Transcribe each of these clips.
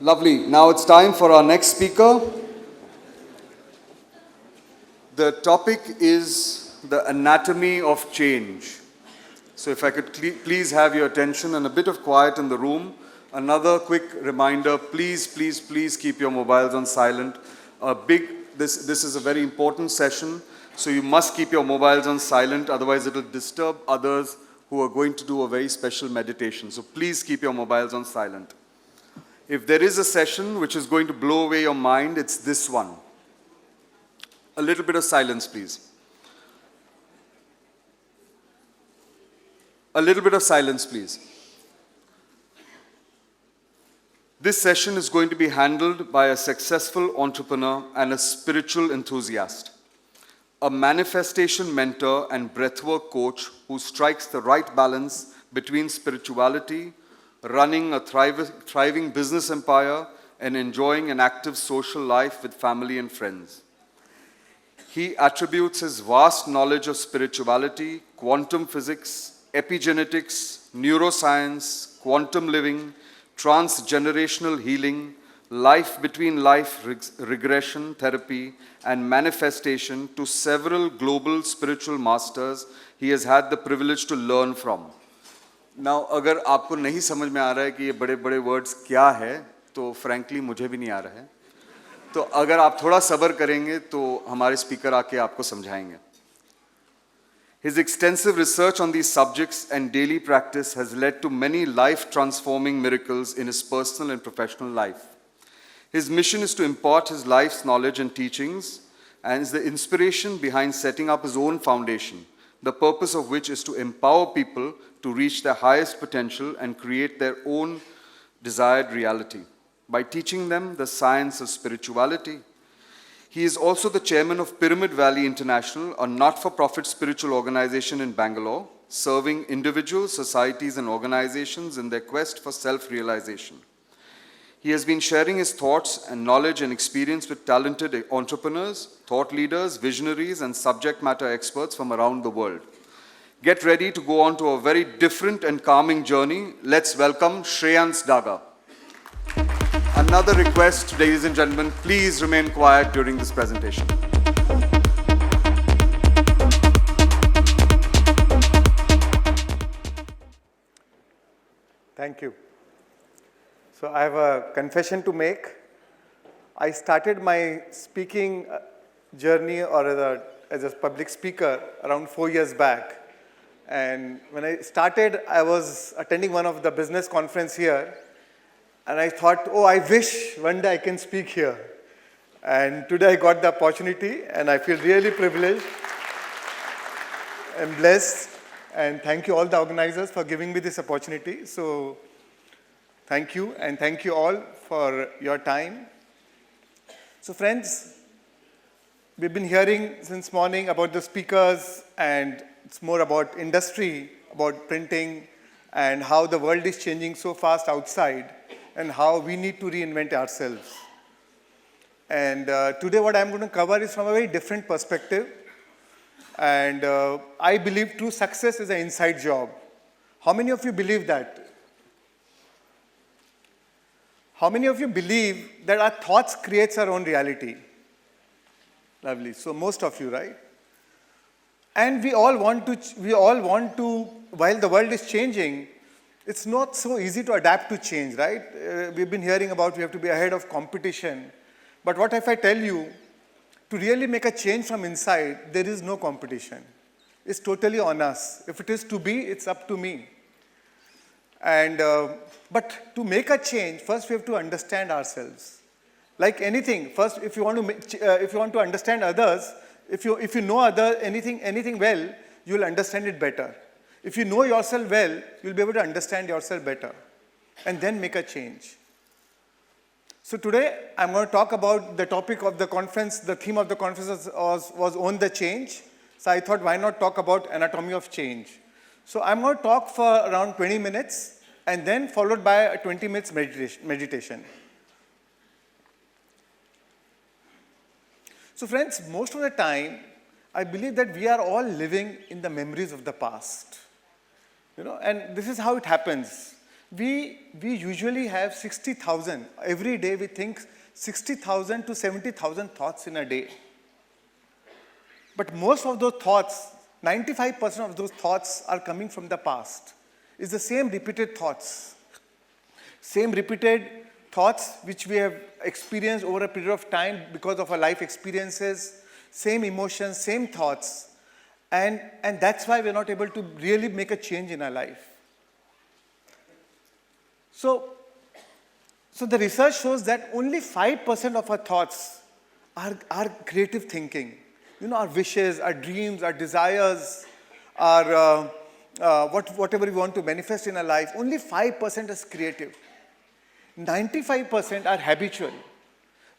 Lovely. Now it's time for our next speaker. The topic is the anatomy of change. So if I could please have your attention and a bit of quiet in the room. Another quick reminder, please keep your mobiles on silent. This is a very important session, so you must keep your mobiles on silent, otherwise it will disturb others who are going to do a very special meditation. So please keep your mobiles on silent. If there is a session which is going to blow away your mind, it's this one. A little bit of silence, please. A little bit of silence, please. This session is going to be handled by a successful entrepreneur and a spiritual enthusiast, a manifestation mentor and breathwork coach who strikes the right balance between spirituality, running a thriving business empire, and enjoying an active social life with family and friends. He attributes his vast knowledge of spirituality, quantum physics, epigenetics, neuroscience, quantum living, transgenerational healing, life between life regression therapy, and manifestation to several global spiritual masters he has had the privilege to learn from. Now, अगर आपको नहीं समझ में आ रहा है कि ये बड़े-बड़े words क्या है, तो frankly मुझे भी नहीं आ रहा है. तो अगर आप थोड़ा सब्र करेंगे, तो हमारे speaker आके आपको समझाएंगे. His extensive research on these subjects and daily practice has led to many life-transforming miracles in his personal and professional life. His mission is to impart his life's knowledge and teachings and is the inspiration behind setting up his own foundation, the purpose of which is to empower people to reach their highest potential and create their own desired reality by teaching them the science of spirituality. He is also the chairman of Pyramid Valley International, a not-for-profit spiritual organization in Bangalore, serving individuals, societies, and organizations in their quest for self-realization. He has been sharing his thoughts and knowledge and experience with talented entrepreneurs, thought leaders, visionaries, and subject matter experts from around the world. Get ready to go on to a very different and calming journey. Let's welcome Shreyans Daga. Another request, ladies and gentlemen, please remain quiet during this presentation. Thank you. So I have a confession to make. I started my speaking journey as a public speaker around 4 years back. And when I started, I was attending one of the business conference here. And I thought, oh, I wish one day I can speak here. And today I got the opportunity, and I feel really privileged and blessed. And thank you all the organizers for giving me this opportunity. So thank you, and thank you all for your time. So friends, we've been hearing since morning about the speakers, and it's more about industry, about printing, and how the world is changing so fast outside, and how we need to reinvent ourselves. And today what I'm going to cover is from a very different perspective. And I believe true success is an inside job. How many of you believe that? How many of you believe that our thoughts creates our own reality? Lovely. So most of you, right? And we all want to, while the world is changing, it's not so easy to adapt to change, right? We've been hearing about we have to be ahead of competition. But what if I tell you, to really make a change from inside, there is no competition. It's totally on us. If it is to be, it's up to me. And but to make a change, first we have to understand ourselves. Like anything, first if you want to understand others, if you know anything well, you will understand it better. If you know yourself well, you'll be able to understand yourself better and then make a change. So today, I'm going to talk about the topic of the conference. The theme of the conference was Own the Change. So I thought, why not talk about anatomy of change? So I'm going to talk for around 20 minutes and then followed by a 20 minutes meditation. So friends, most of the time, I believe that we are all living in the memories of the past. And this is how it happens. we usually have 60,000. Every day we think 60,000 to 70,000 thoughts in a day. But most of those thoughts, 95% of those thoughts are coming from the past. It's the same repeated thoughts. Same repeated thoughts which we have experienced over a period of time because of our life experiences, same emotions, same thoughts. And that's why we're not able to really make a change in our life. So the research shows that only 5% of our thoughts are creative thinking. Our wishes, our dreams, our desires, our whatever we want to manifest in our life, only 5% is creative. 95% are habitual,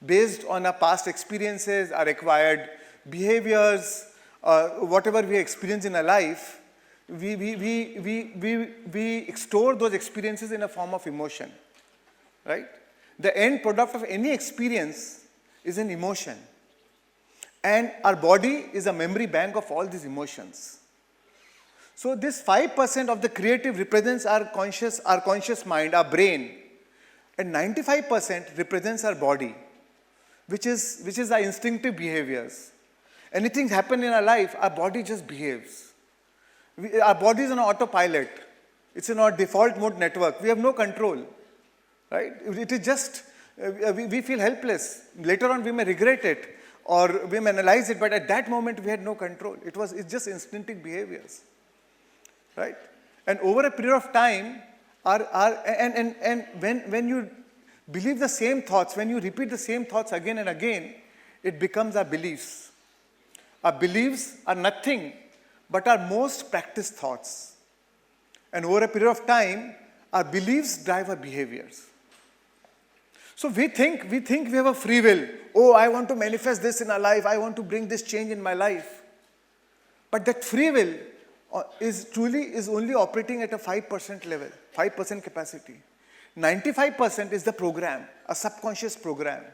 based on our past experiences, our acquired behaviors, whatever we experience in our life. We store those experiences in a form of emotion, right? The end product of any experience is an emotion. And our body is a memory bank of all these emotions. So this 5% of the creative represents our conscious mind, our brain. And 95% represents our body, which is our instinctive behaviors. Anything happen in our life, our body just behaves. Our body is on autopilot. It's in our default mode network. We have no control, right? It is just, we feel helpless. Later on we may regret it or we may analyze it, but at that moment we had no control. It's just instinctive behaviors, right? And over a period of time, when you believe the same thoughts, when you repeat the same thoughts again and again, it becomes our beliefs. Our beliefs are nothing but our most practiced thoughts. And over a period of time, our beliefs drive our behaviors. So we think we have a free will. Oh, I want to manifest this in our life. I want to bring this change in my life. But that free will is only operating at a 5% level, 5% capacity. 95% is the program, a subconscious program.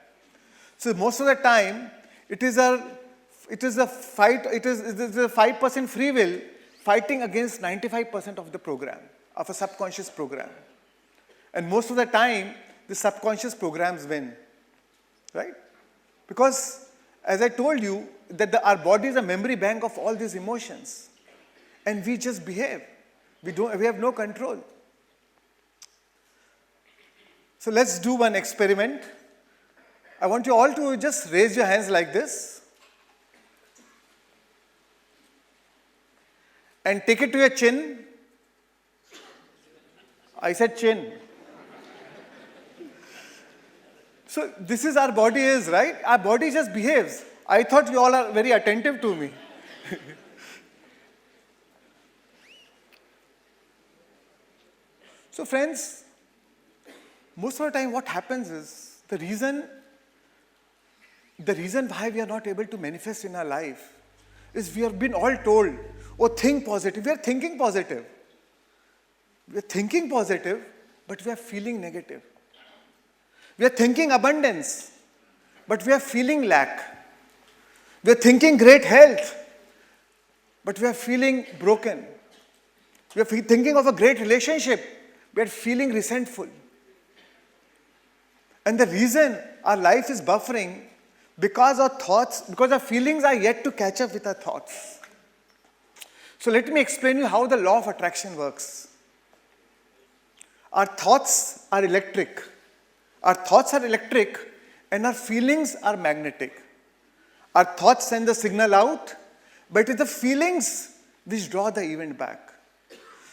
So most of the time, it is a 5% free will fighting against 95% of the program, of a subconscious program. And most of the time, the subconscious programs win, right? Because, as I told you, that our body is a memory bank of all these emotions. And we just behave. We have no control. So let's do one experiment. I want you all to just raise your hands like this. And take it to your chin. I said chin. So this is our body is, right? Our body just behaves. I thought you all are very attentive to me. So friends, most of the time what happens is, the reason why we are not able to manifest in our life is we have been all told, oh, think positive. We are thinking positive. We are thinking positive, but we are feeling negative. We are thinking abundance, but we are feeling lack. We are thinking great health, but we are feeling broken. We are thinking of a great relationship, we are feeling resentful. And the reason our life is buffering, because our feelings are yet to catch up with our thoughts. So let me explain you how the law of attraction works. Our thoughts are electric. Our thoughts are electric and our feelings are magnetic. Our thoughts send the signal out, but it is the feelings which draw the event back.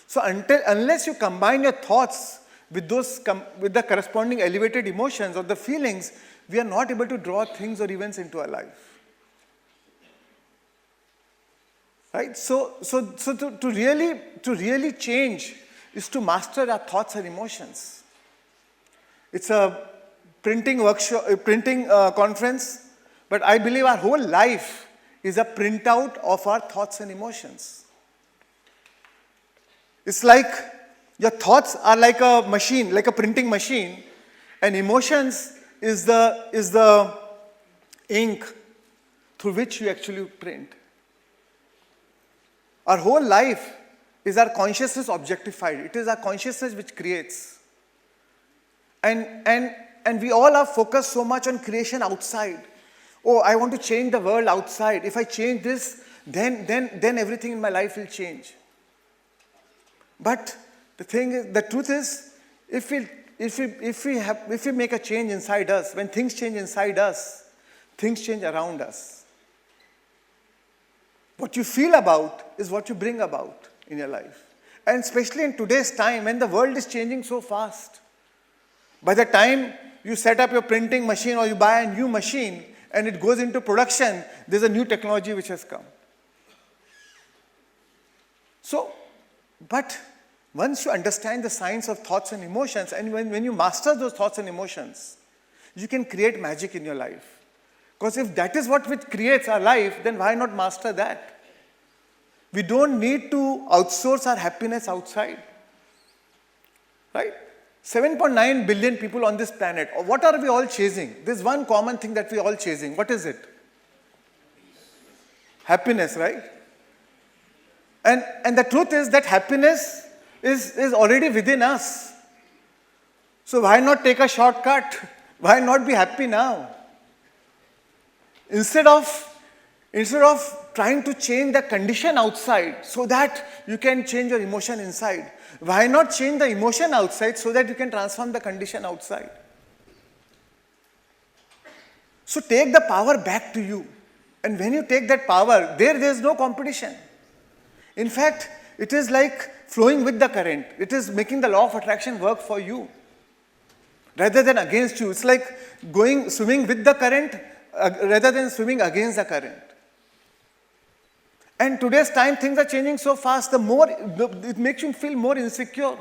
So unless you combine your thoughts with the corresponding elevated emotions or the feelings, we are not able to draw things or events into our life. Right? So to really change is to master our thoughts and emotions. It's a printing conference, but I believe our whole life is a printout of our thoughts and emotions. It's like your thoughts are like a machine, like a printing machine, and emotions is the ink through which you actually print. Our whole life is our consciousness objectified. It is our consciousness which creates. And we all are focused so much on creation outside. Oh, I want to change the world outside. If I change this, then everything in my life will change. But the truth is, if we make a change inside us, when things change inside us, things change around us. What you feel about is what you bring about in your life. And especially in today's time, when the world is changing so fast. By the time you set up your printing machine or you buy a new machine and it goes into production, there's a new technology which has come. So, but once you understand the science of thoughts and emotions, and when you master those thoughts and emotions, you can create magic in your life. Because if that is what which creates our life, then why not master that? We don't need to outsource our happiness outside. Right? 7.9 billion people on this planet. What are we all chasing? There's one common thing that we're all chasing. What is it? Happiness, right? And the truth is that happiness is already within us. So why not take a shortcut? Why not be happy now? Instead of trying to change the condition outside so that you can change your emotion inside, why not change the emotion outside so that you can transform the condition outside? So take the power back to you. And when you take that power, there's no competition. In fact, it is like flowing with the current. It is making the law of attraction work for you rather than against you. It's like swimming with the current rather than swimming against the current. And today's time, things are changing so fast, it makes you feel more insecure.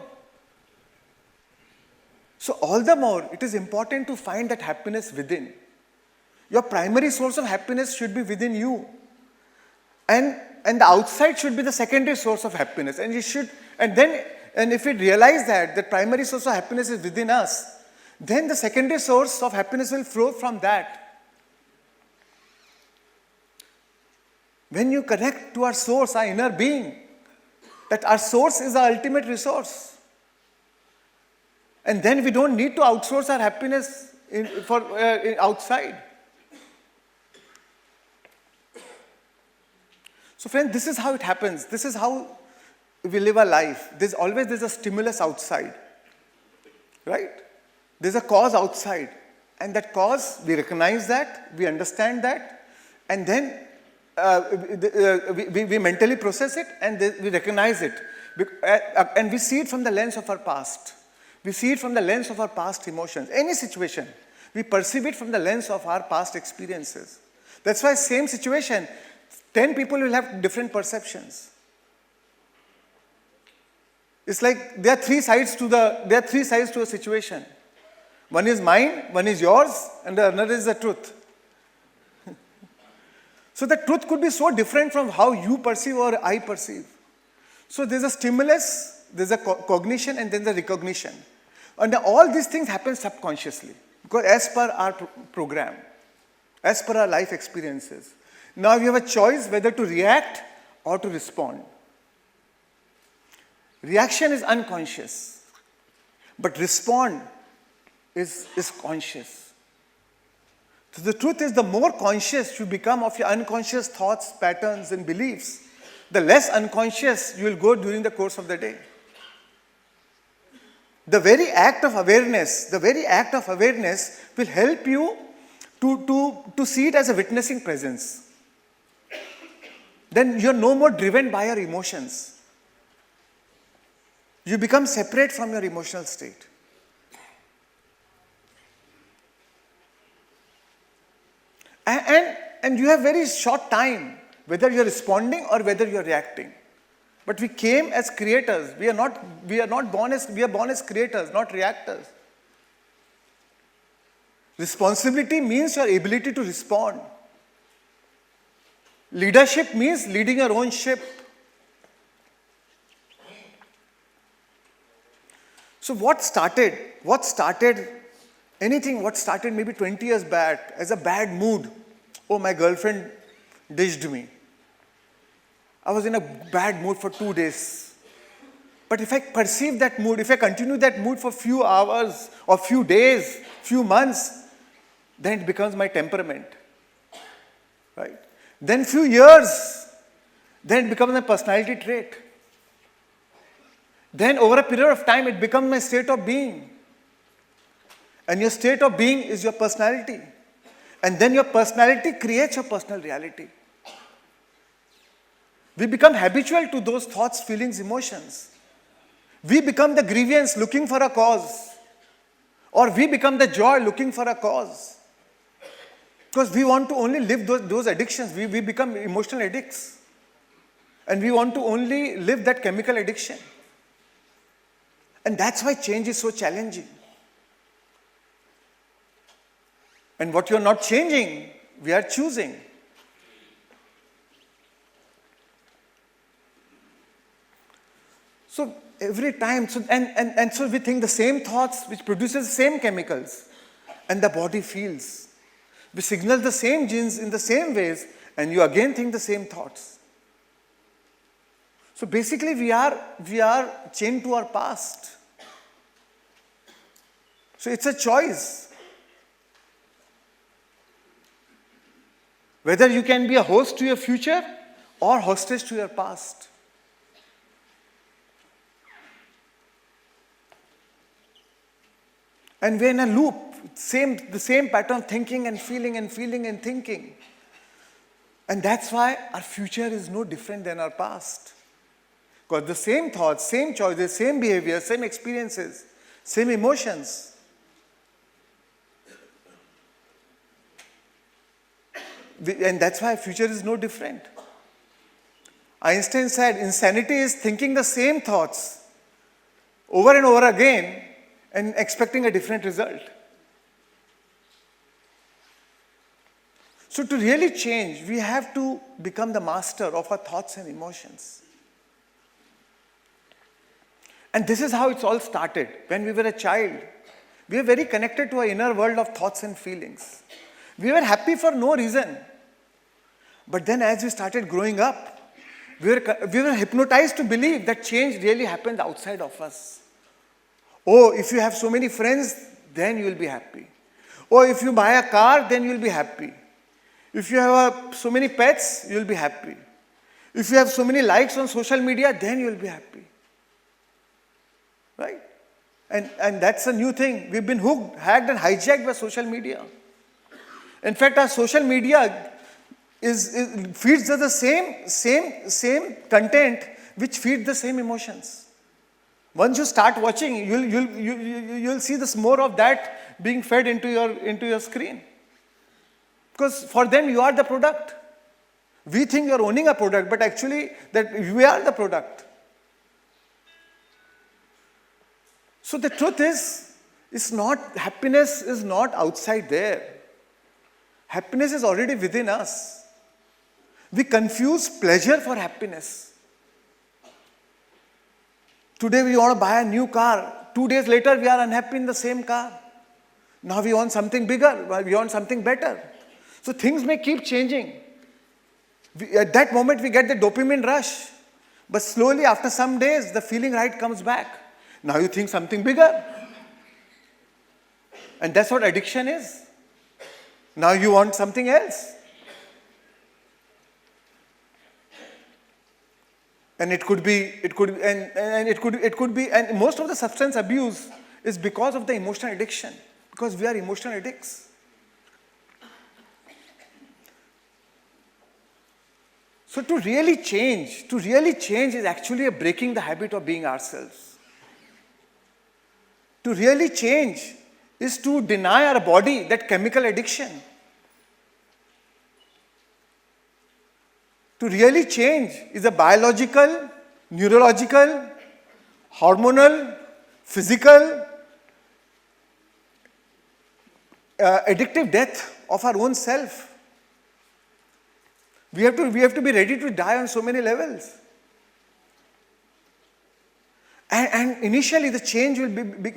So all the more, it is important to find that happiness within. Your primary source of happiness should be within you. And the outside should be the secondary source of happiness. And if we realize that the primary source of happiness is within us, then the secondary source of happiness will flow from that. When you connect to our source, our inner being, that our source is our ultimate resource. And then we don't need to outsource our happiness outside. So friends, this is how it happens. This is how we live our life. There's a stimulus outside. Right? There's a cause outside. And that cause, we recognize that, we understand that, and then we mentally process it and we recognize it. And we see it from the lens of our past. We see it from the lens of our past emotions. Any situation, we perceive it from the lens of our past experiences. That's why same situation, 10 people will have different perceptions. It's like there are three sides to a situation. One is mine, one is yours, and the other is the truth. So the truth could be so different from how you perceive or I perceive. So there's a stimulus, there's a cognition, and then the recognition. And all these things happen subconsciously, because as per our program, as per our life experiences. Now we have a choice whether to react or to respond. Reaction is unconscious, but respond is conscious. So the truth is, the more conscious you become of your unconscious thoughts, patterns, and beliefs, the less unconscious you will go during the course of the day. The very act of awareness will help you to see it as a witnessing presence. Then you're no more driven by your emotions. You become separate from your emotional state. And you have very short time, whether you're responding or whether you're reacting. But we came as creators. We are born as creators, not reactors. Responsibility means your ability to respond. Leadership means leading your own ship. So what started maybe 20 years back as a bad mood? Oh, my girlfriend ditched me. I was in a bad mood for 2 days. But if I perceive that mood, if I continue that mood for few hours or few days, few months, then it becomes my temperament. Right? Then few years, then it becomes my personality trait. Then over a period of time, it becomes my state of being. And your state of being is your personality. And then your personality creates your personal reality. We become habitual to those thoughts, feelings, emotions. We become the grievance looking for a cause. Or we become the joy looking for a cause. Because we want to only live those addictions. We become emotional addicts. And we want to only live that chemical addiction. And that's why change is so challenging. And what you're not changing, we are choosing. So every time, and so we think the same thoughts which produces the same chemicals, and the body feels. We signal the same genes in the same ways, and you again think the same thoughts. So basically we are chained to our past. So it's a choice. Whether you can be a host to your future or hostage to your past. And we're in a loop, the same pattern of thinking and feeling and feeling and thinking. And that's why our future is no different than our past. Because the same thoughts, same choices, same behavior, same experiences, same emotions. And that's why future is no different. Einstein said insanity is thinking the same thoughts over and over again and expecting a different result. So to really change, we have to become the master of our thoughts and emotions. And this is how it's all started. When we were a child, we were very connected to our inner world of thoughts and feelings. We were happy for no reason. But then as we started growing up, we were hypnotized to believe that change really happens outside of us. Oh, if you have so many friends, then you will be happy. Oh, if you buy a car, then you will be happy. If you have so many pets, you will be happy. If you have so many likes on social media, then you will be happy. Right? And that's a new thing. We've been hooked, hacked and hijacked by social media. In fact, our social media feeds us the same content which feeds the same emotions. Once you start watching, you'll see this more of that being fed into your screen. Because for them, you are the product. We think you're owning a product, but actually that we are the product. So the truth is happiness is not outside there. Happiness is already within us. We confuse pleasure for happiness. Today we want to buy a new car. 2 days later we are unhappy in the same car. Now we want something bigger. We want something better. So things may keep changing. At that moment we get the dopamine rush. But slowly after some days the feeling right comes back. Now you think something bigger. And that's what addiction is. Now you want something else. And it could be, and most of the substance abuse is because of the emotional addiction, because we are emotional addicts. So to really change is actually breaking the habit of being ourselves. To really change is to deny our body that chemical addiction. To really change is a biological, neurological, hormonal, physical, addictive death of our own self. We have to be ready to die on so many levels. And initially the change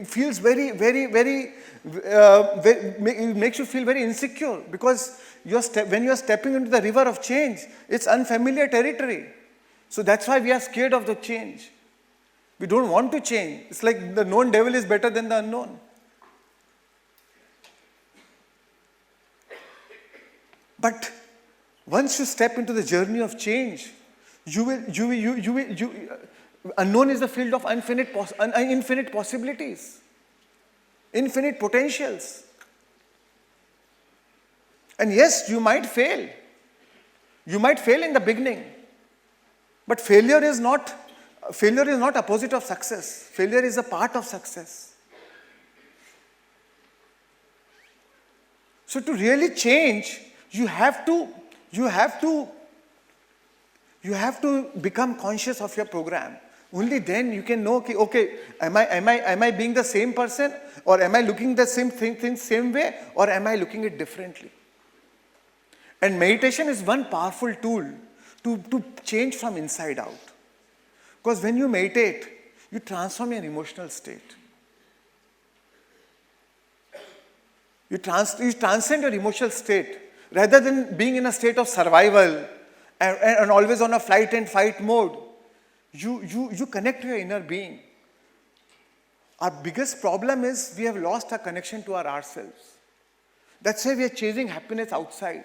feels very, very, very, it makes you feel very insecure, because when you are stepping into the river of change, it's unfamiliar territory. So that's why we are scared of the change. We don't want to change. It's like the known devil is better than the unknown. But once you step into the journey of change, unknown is the field of infinite possibilities, infinite potentials. And yes, you might fail. You might fail in the beginning. But failure is not opposite of success. Failure is a part of success. So to really change, you have to become conscious of your program. Only then you can know, okay, am I being the same person, or am I looking the same thing same way, or am I looking it differently? And meditation is one powerful tool to change from inside out. Because when you meditate, you transform your emotional state. You transcend your emotional state. Rather than being in a state of survival and always on a flight and fight mode, you connect to your inner being. Our biggest problem is we have lost our connection to ourselves. That's why we are chasing happiness outside.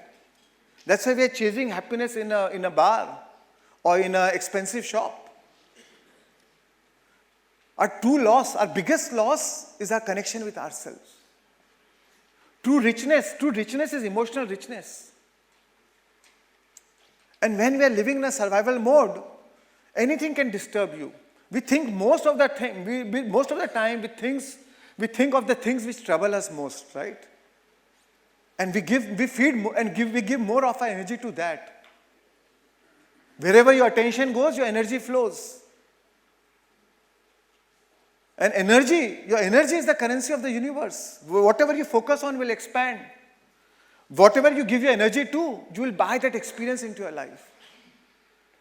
That's why we are chasing happiness in a bar or in an expensive shop. Our biggest loss is our connection with ourselves. True richness is emotional richness. And when we are living in a survival mode, anything can disturb you. We think most of the time we think of the things which trouble us most, right? And we give more of our energy to that. Wherever your attention goes, your energy flows. And your energy is the currency of the universe. Whatever you focus on will expand. Whatever you give your energy to, you will buy that experience into your life.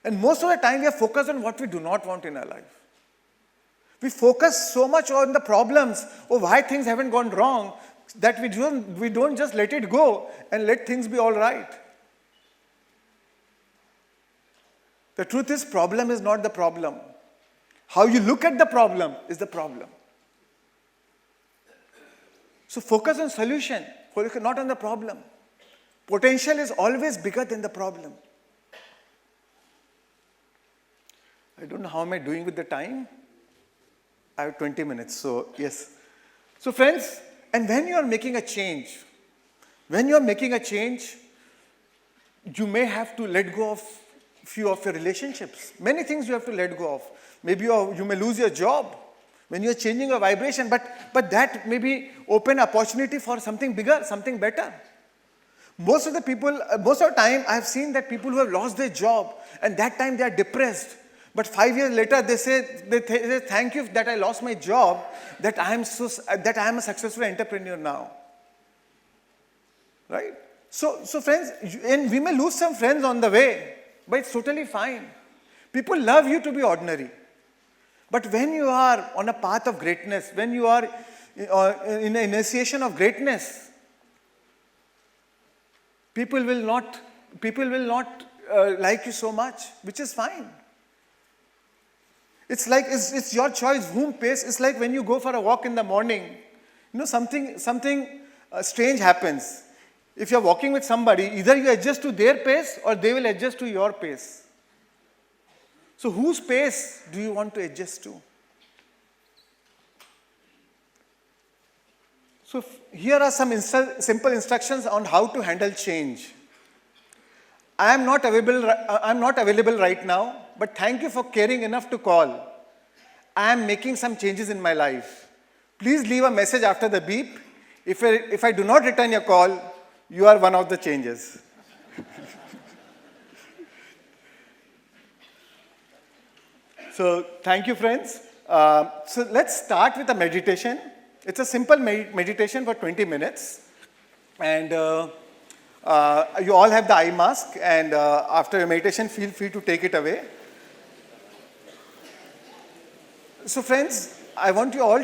And most of the time we are focused on what we do not want in our life. We focus so much on the problems or why things haven't gone wrong that we don't just let it go and let things be all right. The truth is, problem is not the problem. How you look at the problem is the problem. So focus on solution, not on the problem. Potential is always bigger than the problem. I don't know how am I doing with the time. I have 20 minutes, so yes. So friends, and when you are making a change, you may have to let go of few of your relationships. Many things you have to let go of. Maybe you may lose your job when you are changing your vibration, but that may be open opportunity for something bigger, something better. Most of the time, I have seen that people who have lost their job, and that time they are depressed. But 5 years later, they say, thank you that I lost my job, that I am a successful entrepreneur now. Right? So friends, and we may lose some friends on the way, but it's totally fine. People love you to be ordinary. But when you are on a path of greatness, when you are in an initiation of greatness, people will not like you so much, which is fine. It's like it's your choice whom pace. It's like when you go for a walk in the morning, something strange happens. If you're walking with somebody, either you adjust to their pace or they will adjust to your pace. So whose pace do you want to adjust to? So here are some simple instructions on how to handle change. I am not available right now, but thank you for caring enough to call. I am making some changes in my life. Please leave a message after the beep. If I do not return your call, you are one of the changes. So thank you, friends. So let's start with a meditation. It's a simple meditation for 20 minutes. And you all have the eye mask, and after your meditation, feel free to take it away. So friends, I want you all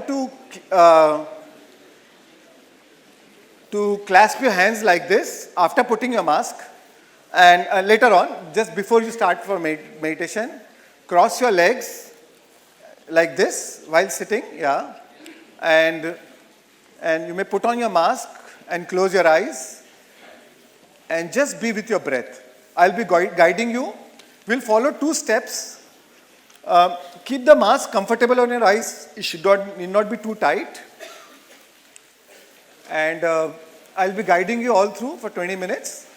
to clasp your hands like this after putting your mask. And later on, just before you start for meditation, cross your legs like this while sitting, yeah. And you may put on your mask and close your eyes and just be with your breath. I'll be guiding you. We'll follow 2 steps. Keep the mask comfortable on your eyes. It need not be too tight. And I'll be guiding you all through for 20 minutes.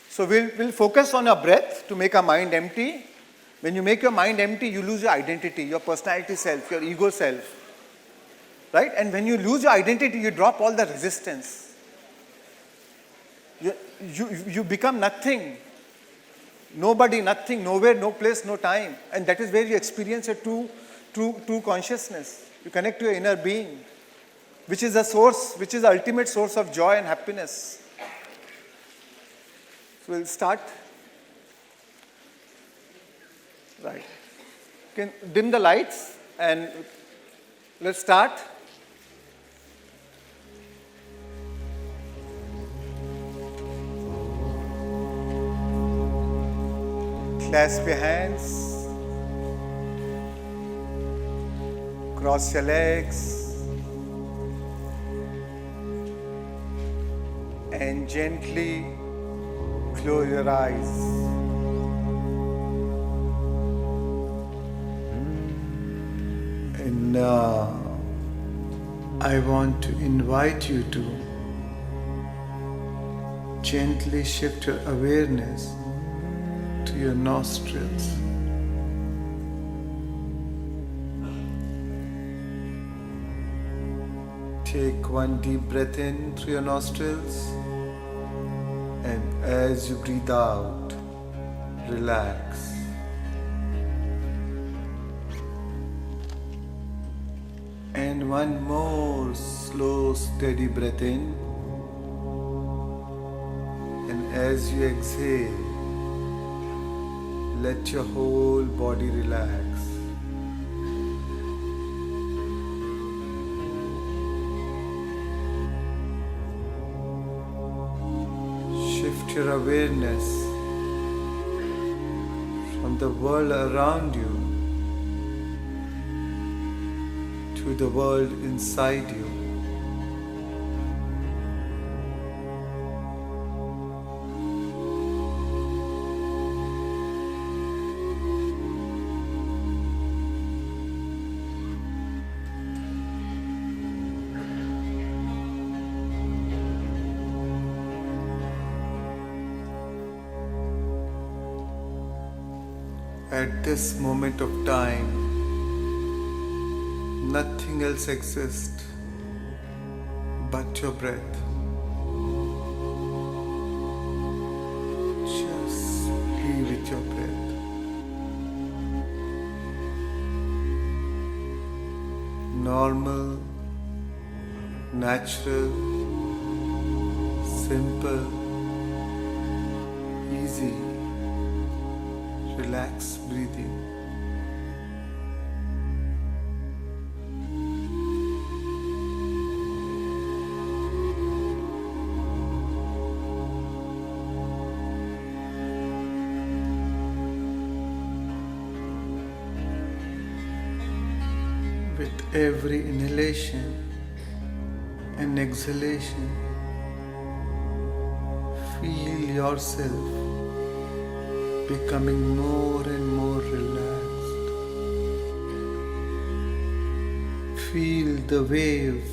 So we'll focus on our breath to make our mind empty. When you make your mind empty, you lose your identity, your personality self, your ego self. Right? And when you lose your identity, you drop all the resistance. You become nothing. Nobody, nothing, nowhere, no place, no time. And that is where you experience a true consciousness. You connect to your inner being, which is the source, which is the ultimate source of joy and happiness. So we'll start. Right. You can dim the lights and let's start. Clasp your hands, cross your legs, and gently close your eyes. And now I want to invite you to gently shift your awareness to your nostrils. Take one deep breath in through your nostrils, and as you breathe out, relax. And one more slow, steady breath in, and as you exhale, let your whole body relax. Shift your awareness from the world around you to the world inside you. At this moment of time, nothing else exists but your breath. Just be with your breath. Normal, natural, simple, easy, relaxed breathing. With every inhalation and exhalation, feel yourself becoming more and more relaxed. Feel the wave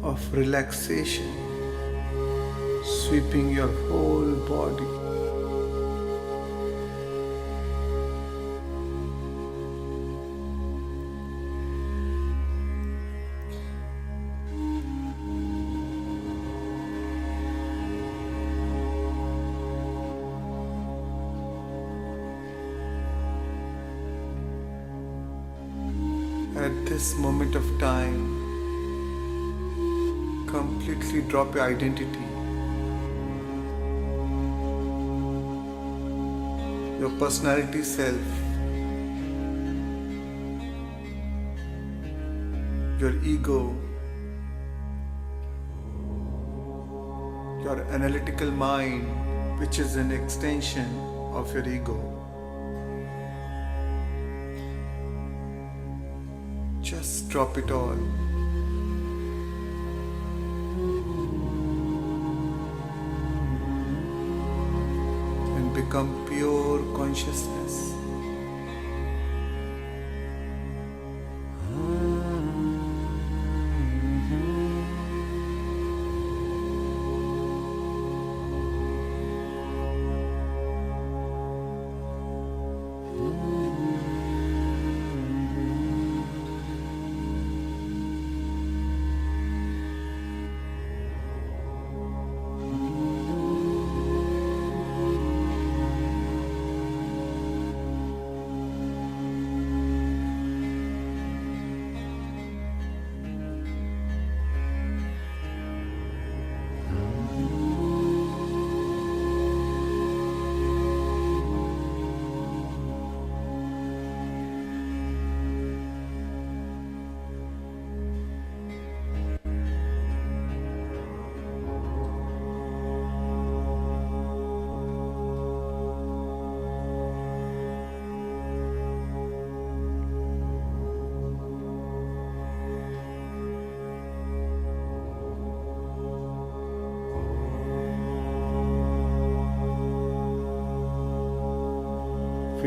of relaxation sweeping your whole body. At this moment of time, completely drop your identity. Your personality self, your ego, your analytical mind, which is an extension of your ego. Just drop it all. And become pure consciousness.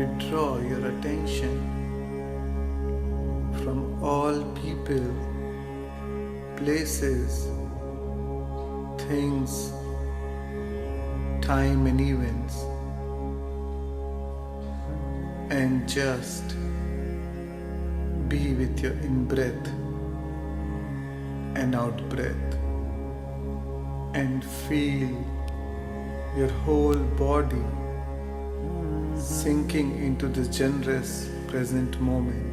Withdraw your attention from all people, places, things, time and events, and just be with your in-breath and out-breath, and feel your whole body sinking into the generous present moment.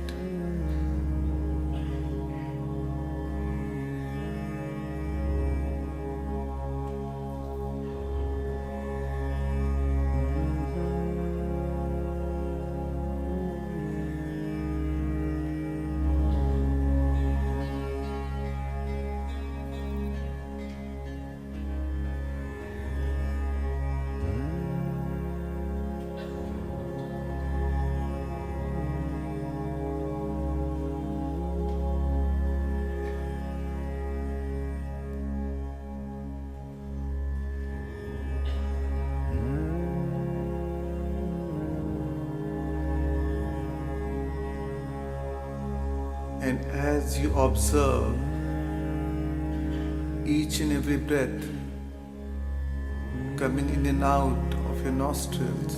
And as you observe each and every breath coming in and out of your nostrils,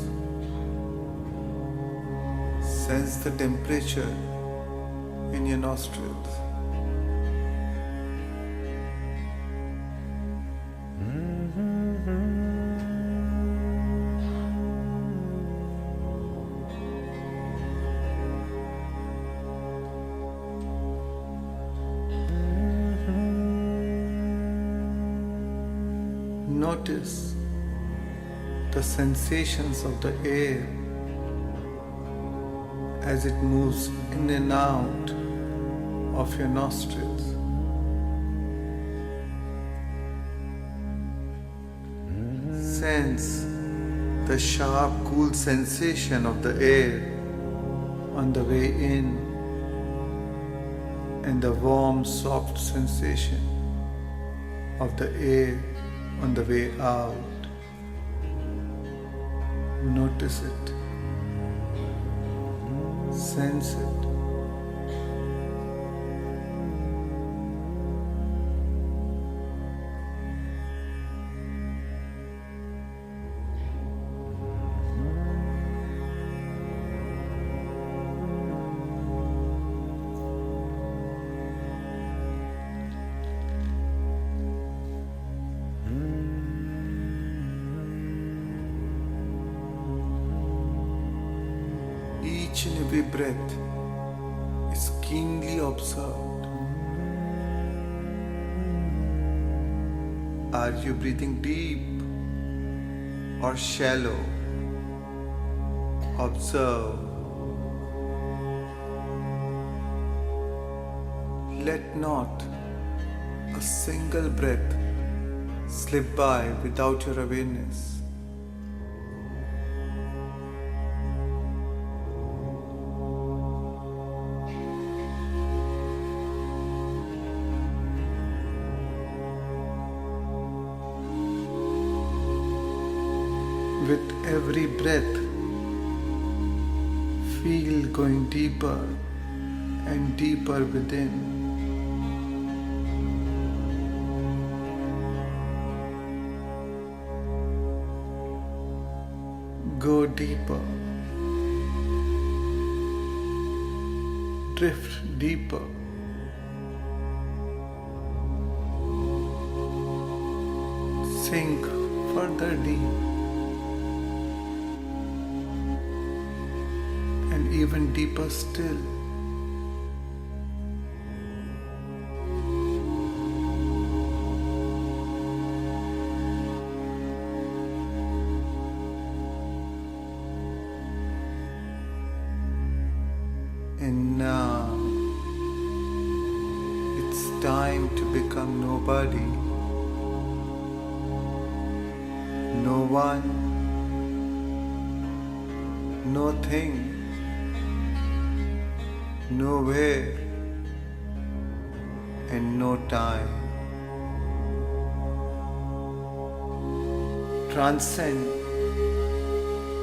sense the temperature in your nostrils. Notice the sensations of the air as it moves in and out of your nostrils. Sense the sharp, cool sensation of the air on the way in and the warm, soft sensation of the air on the way out. Notice it. Sense it. Each and every breath is keenly observed. Are you breathing deep or shallow? Observe. Let not a single breath slip by without your awareness. With every breath, feel going deeper and deeper within. Go deeper. Drift deeper. Sink further deep. And even deeper still. And now it's time to become nobody, no one, no thing, nowhere, and no time. Transcend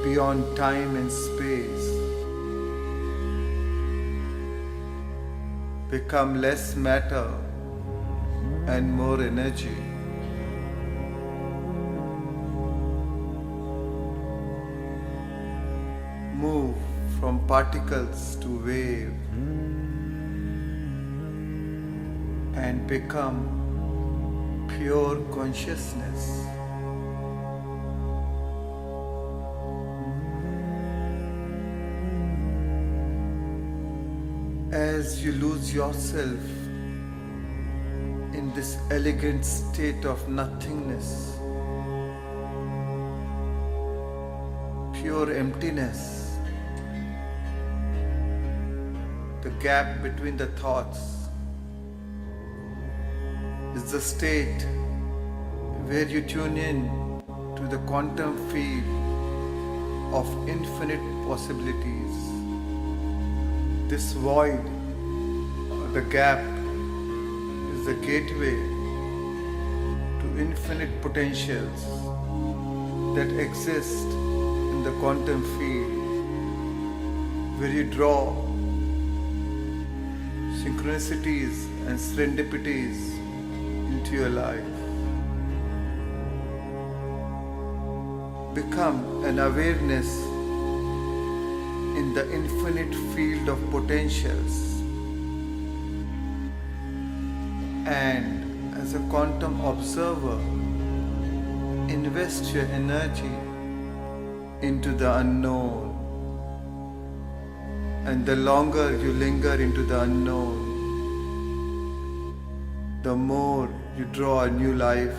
beyond time and space. Become less matter and more energy. Move from particles to wave and become pure consciousness. As you lose yourself in this elegant state of nothingness, pure emptiness, the gap between the thoughts is the state where you tune in to the quantum field of infinite possibilities. This void, the gap, is the gateway to infinite potentials that exist in the quantum field, where you draw synchronicities and serendipities into your life. Become an awareness in the infinite field of potentials, and as a quantum observer, invest your energy into the unknown. And the longer you linger into the unknown, the more you draw a new life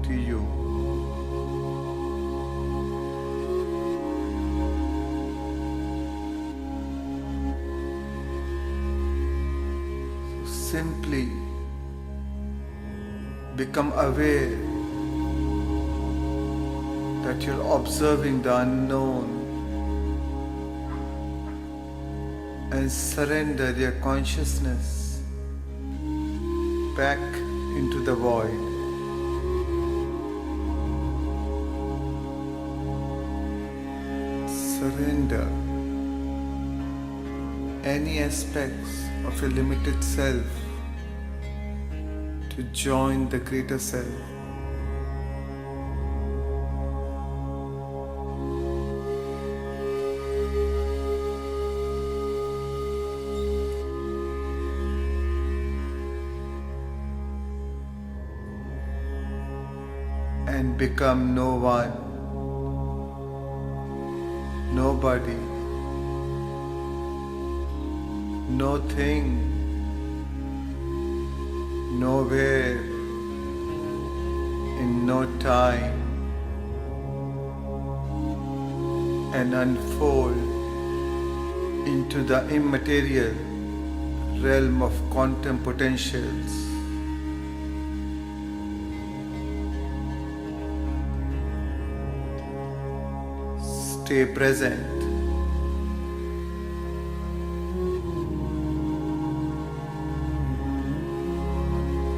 to you. Simply become aware that you're observing the unknown and surrender your consciousness back into the void. Surrender any aspects of your limited self to join the greater self. And become no one, nobody, no thing, nowhere, in no time, and unfold into the immaterial realm of quantum potentials. Stay present.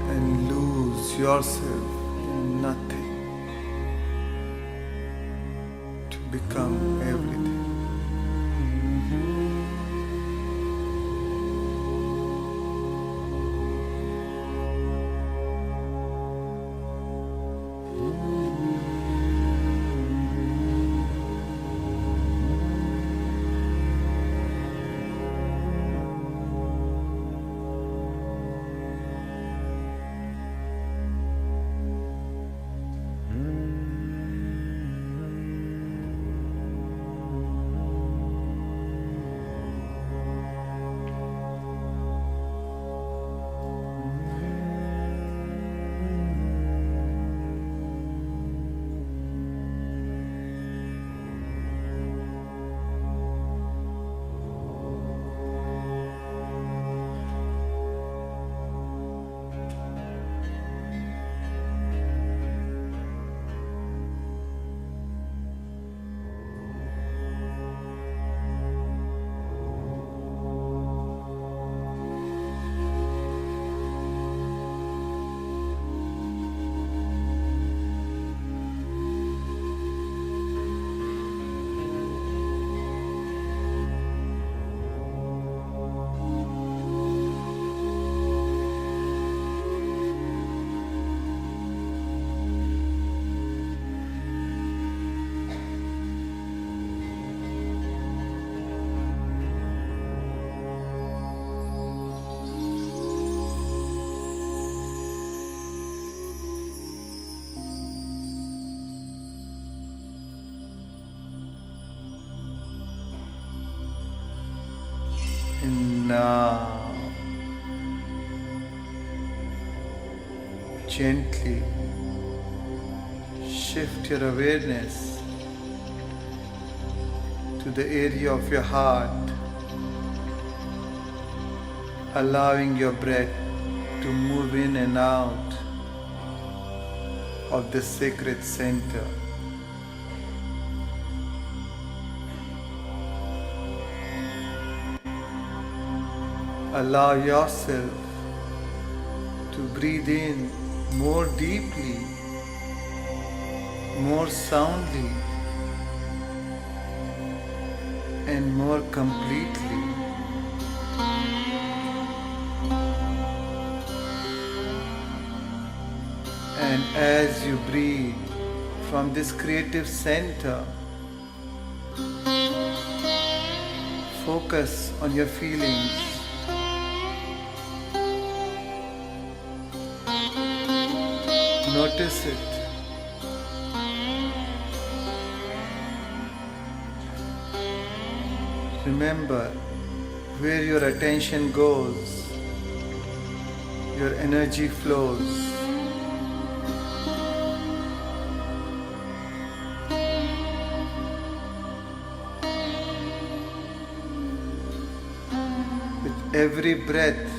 And lose yourself in nothing. become everything. And now, gently shift your awareness to the area of your heart, allowing your breath to move in and out of the sacred center. Allow yourself to breathe in more deeply, more soundly, and more completely. And as you breathe from this creative center, focus on your feelings. Notice it. Remember, where your attention goes, your energy flows. With every breath,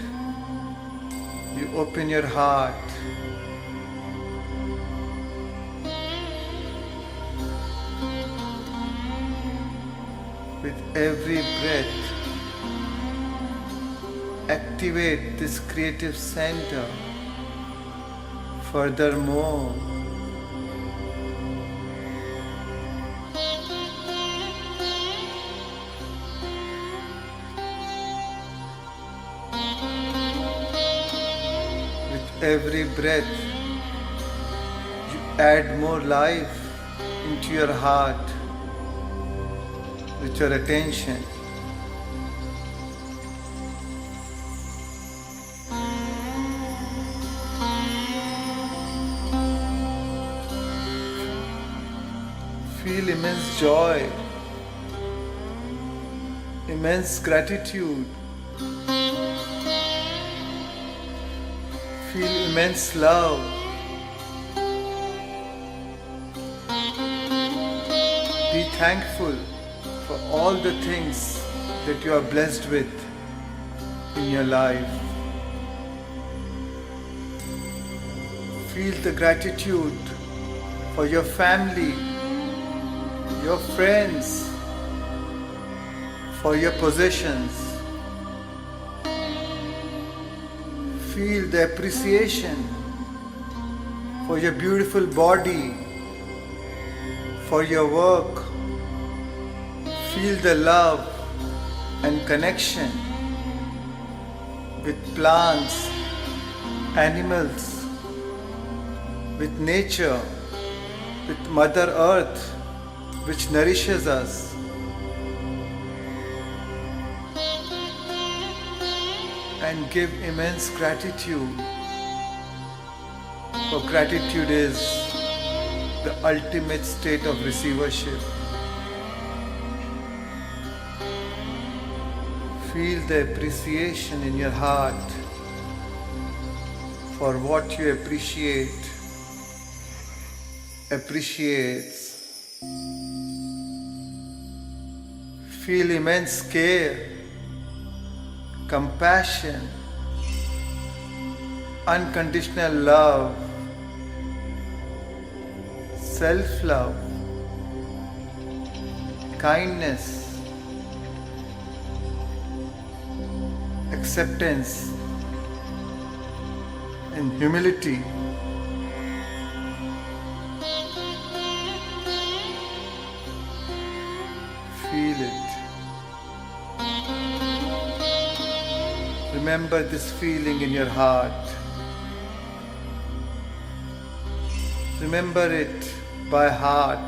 you open your heart. With every breath, activate this creative center. Furthermore, with every breath, you add more life into your heart. With your attention, feel immense joy, immense gratitude, feel immense love. Be thankful for all the things that you are blessed with in your life. Feel the gratitude for your family, your friends, for your possessions. Feel the appreciation for your beautiful body, for your work, Feel the love and connection with plants, animals, with nature, with Mother Earth, which nourishes us. And give immense gratitude. For gratitude is the ultimate state of receivership. Feel the appreciation in your heart for what you appreciates. Feel immense care, compassion, unconditional love, self-love, kindness, acceptance, and humility. Feel it. Remember this feeling in your heart. Remember it by heart.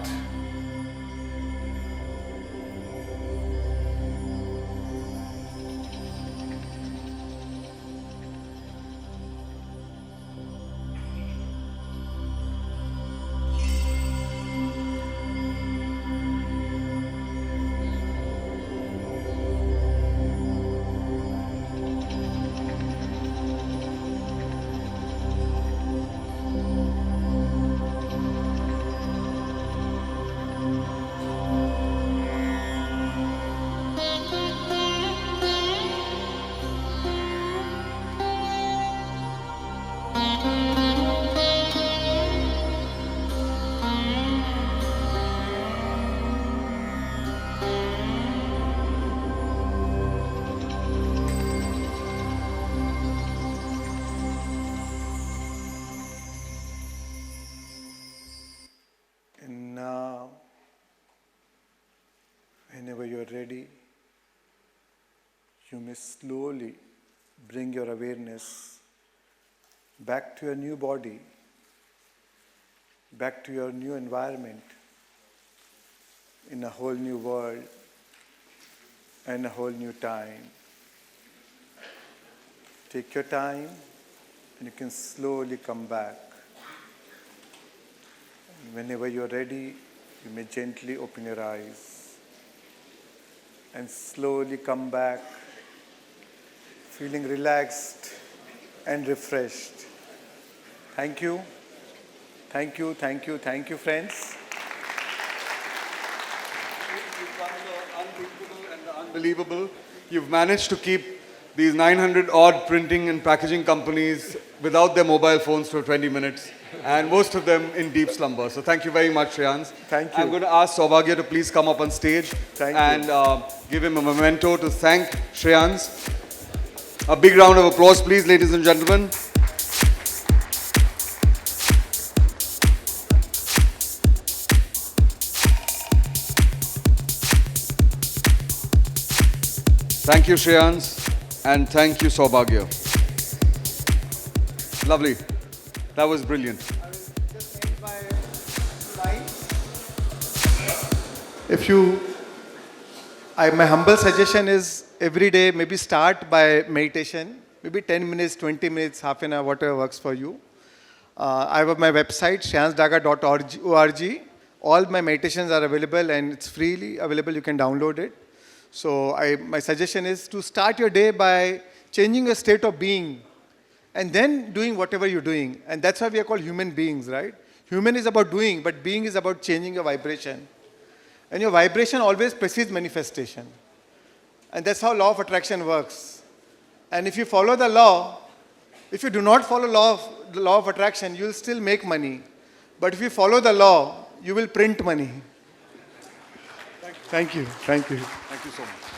And now, whenever you are ready, you may slowly bring your awareness back to your new body, back to your new environment, in a whole new world and a whole new time. Take your time and you can slowly come back. Whenever you are ready, you may gently open your eyes and slowly come back, feeling relaxed and refreshed. Thank you. Thank you, thank you, thank you, friends. You've done the unthinkable and the unbelievable. You've managed to keep these 900 odd printing and packaging companies without their mobile phones for 20 minutes, and most of them in deep slumber. So thank you very much, Shreyans. Thank you. I'm going to ask Saubhagya to please come up on stage and give him a memento to thank Shreyans. A big round of applause, please, ladies and gentlemen. Thank you, Shreyans, and thank you, Saubhagya. Lovely. That was brilliant. I will just end by lines. If you, my humble suggestion is every day maybe start by meditation, maybe 10 minutes, 20 minutes, half an hour, whatever works for you. I have my website, shryansdaga.org. All my meditations are available and it's freely available. You can download it. So my suggestion is to start your day by changing your state of being and then doing whatever you're doing. And that's why we are called human beings, right? Human is about doing, but being is about changing your vibration. And your vibration always precedes manifestation. And that's how law of attraction works. And if you follow the law, if you do not follow the law of attraction, you'll still make money. But if you follow the law, you will print money. Thank you. Thank you. Thank you so much.